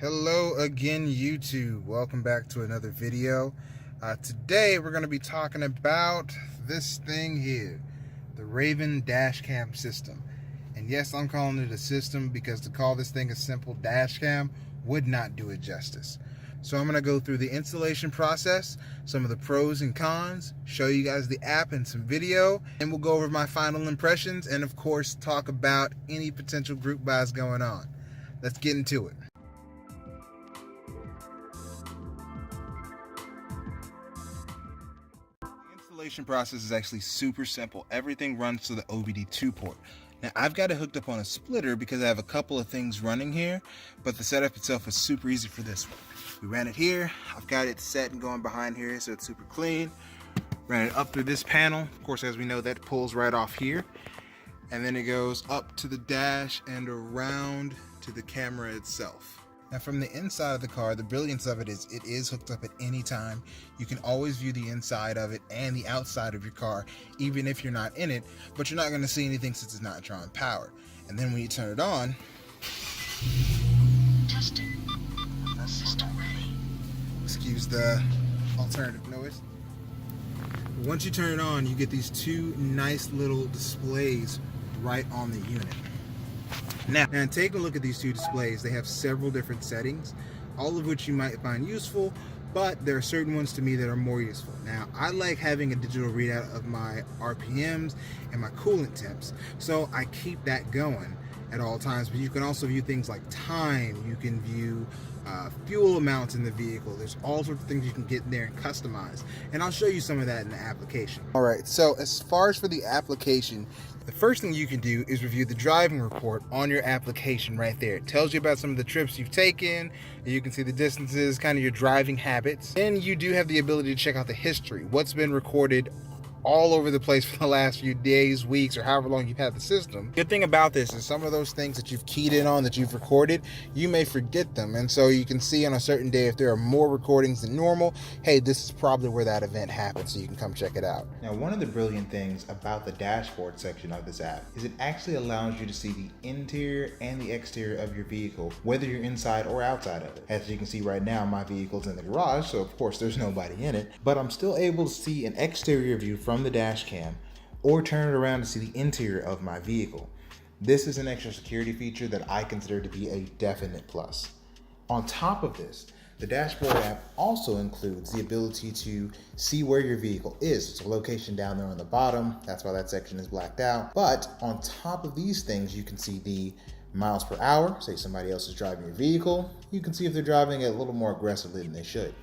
Hello again, YouTube. Welcome back to another video. Today we're going to be talking about this thing here, the Raven Dashcam system. And yes, I'm calling it a system because to call this thing a simple dashcam would not do it justice. So I'm going to go through the installation process, some of the pros and cons, show you guys the app and some video, and we'll go over my final impressions and of course talk about any potential group buys going on. Let's get into it. The installation process is actually super simple. Everything runs to the OBD2 port. Now I've got it hooked up on a splitter because I have a couple of things running here, but the setup itself is super easy for this one. We ran it here. I've got it set and going behind here so it's super clean. Ran it up through this panel. Of course, as we know, that pulls right off here. And then it goes up to the dash and around to the camera itself. Now from the inside of the car, the brilliance of it is hooked up at any time. You can always view the inside of it and the outside of your car, even if you're not in it, but you're not going to see anything since it's not drawing power. And then when you turn it on, testing, system ready. Excuse the alternative noise. Once you turn it on, you get these two nice little displays right on the unit. Now, take a look at these two displays. They have several different settings, all of which you might find useful, but there are certain ones to me that are more useful. Now, I like having a digital readout of my RPMs and my coolant temps, so I keep that going at all times, but you can also view things like time, you can view fuel amounts in the vehicle. There's all sorts of things you can get in there and customize, and I'll show you some of that in the application. Alright, so as far as for the application, the first thing you can do is review the driving report on your application right there. It tells you about some of the trips you've taken, and you can see the distances, kind of your driving habits. Then you do have the ability to check out the history, what's been recorded all over the place for the last few days, weeks, or however long you've had the system. Good thing about this is some of those things that you've keyed in on, that you've recorded, you may forget them, and so you can see on a certain day if there are more recordings than normal, hey, this is probably where that event happened, so you can come check it out. Now, one of the brilliant things about the dashboard section of this app is it actually allows you to see the interior and the exterior of your vehicle, whether you're inside or outside of it. As you can see right now, my vehicle's in the garage, so of course there's nobody in it, but I'm still able to see an exterior view from the dash cam or turn it around to see the interior of my vehicle. This is an extra security feature that I consider to be a definite plus. On top of this, the dashboard app also includes the ability to see where your vehicle is. It's a location down there on the bottom. That's why that section is blacked out. But on top of these things, you can see the miles per hour. Say somebody else is driving your vehicle. You can see if they're driving it a little more aggressively than they should.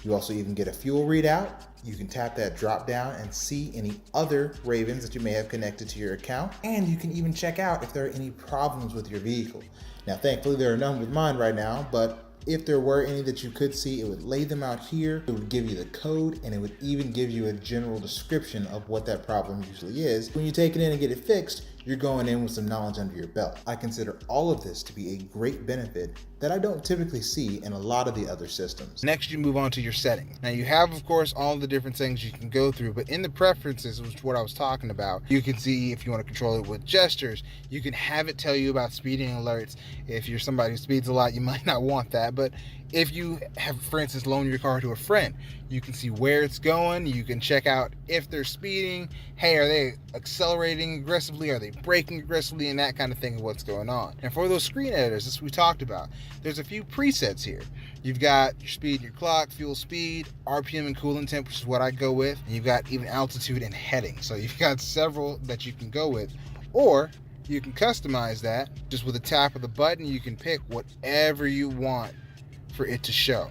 You also even get a fuel readout. You can tap that drop down and see any other Ravens that you may have connected to your account. And you can even check out if there are any problems with your vehicle. Now, thankfully, there are none with mine right now, but if there were any that you could see, it would lay them out here. It would give you the code, and it would even give you a general description of what that problem usually is. When you take it in and get it fixed, you're going in with some knowledge under your belt. I consider all of this to be a great benefit that I don't typically see in a lot of the other systems. Next, you move on to your settings. Now you have, of course, all the different things you can go through, but in the preferences, which is what I was talking about, you can see if you want to control it with gestures. You can have it tell you about speeding alerts. If you're somebody who speeds a lot, you might not want that, but if you have, for instance, loaned your car to a friend, you can see where it's going. You can check out if they're speeding. Hey, are they accelerating aggressively? Are they braking aggressively? And that kind of thing of what's going on. And for those screen editors, as we talked about, there's a few presets here. You've got your speed, your clock, fuel speed, RPM and coolant temp, which is what I go with. And you've got even altitude and heading. So you've got several that you can go with. Or you can customize that just with a tap of the button. You can pick whatever you want for it to show.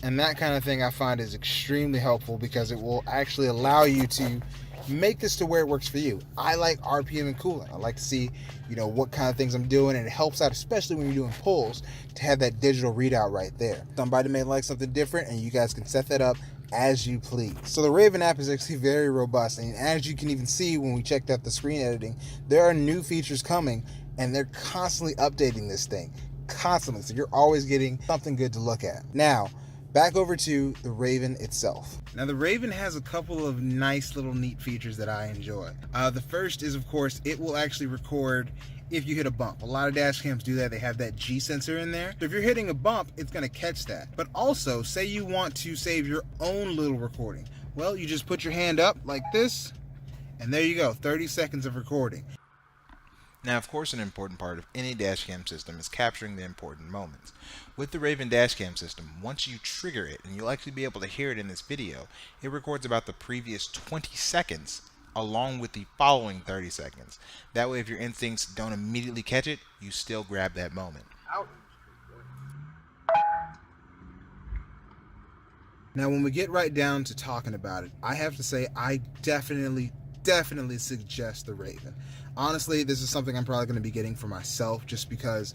And that kind of thing I find is extremely helpful because it will actually allow you to make this to where it works for you. I like RPM and coolant. I like to see, what kind of things I'm doing, and it helps out, especially when you're doing pulls, to have that digital readout right there. Somebody may like something different, and you guys can set that up as you please. So the Raven app is actually very robust, and as you can even see when we checked out the screen editing, there are new features coming, and they're constantly updating this thing. Constantly, so you're always getting something good to look at. Now, back over to the Raven itself. Now the Raven has a couple of nice little neat features that I enjoy. The first is, of course, it will actually record if you hit a bump. A lot of dash cams do that. They have that G sensor in there. So if you're hitting a bump, it's going to catch that. But also, say you want to save your own little recording. Well, you just put your hand up like this, and there you go, 30 seconds of recording. Now, of course, an important part of any dashcam system is capturing the important moments. With the Raven dashcam system, once you trigger it, and you'll actually be able to hear it in this video, it records about the previous 20 seconds along with the following 30 seconds. That way, if your instincts don't immediately catch it, you still grab that moment. Now, when we get right down to talking about it, I have to say I definitely suggest the Raven. Honestly, this is something I'm probably going to be getting for myself just because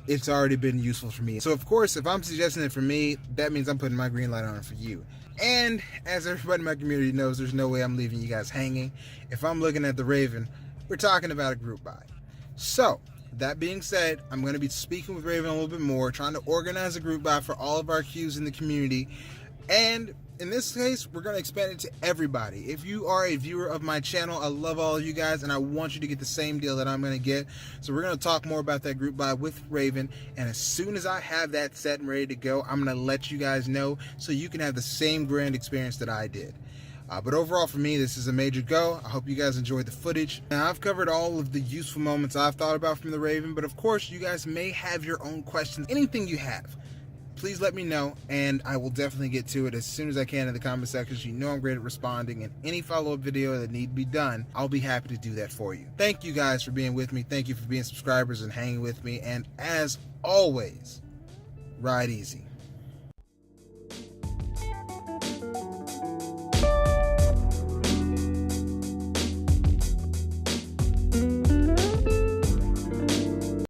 it's already been useful for me. So of course, if I'm suggesting it for me, that means I'm putting my green light on it for you. And as everybody in my community knows, there's no way I'm leaving you guys hanging. If I'm looking at the Raven, we're talking about a group buy. So that being said, I'm going to be speaking with Raven a little bit more, trying to organize a group buy for all of our queues in the community. And in this case, we're going to expand it to everybody. If you are a viewer of my channel, I love all of you guys, and I want you to get the same deal that I'm going to get. So we're going to talk more about that group buy with Raven, and as soon as I have that set and ready to go, I'm going to let you guys know so you can have the same grand experience that I did. But overall, for me, this is a major go. I hope you guys enjoyed the footage. Now, I've covered all of the useful moments I've thought about from the Raven, but of course, you guys may have your own questions. Anything you have, please let me know, and I will definitely get to it as soon as I can in the comment sections. You know I'm great at responding, and any follow-up video that need to be done, I'll be happy to do that for you. Thank you guys for being with me. Thank you for being subscribers and hanging with me, and as always, ride easy.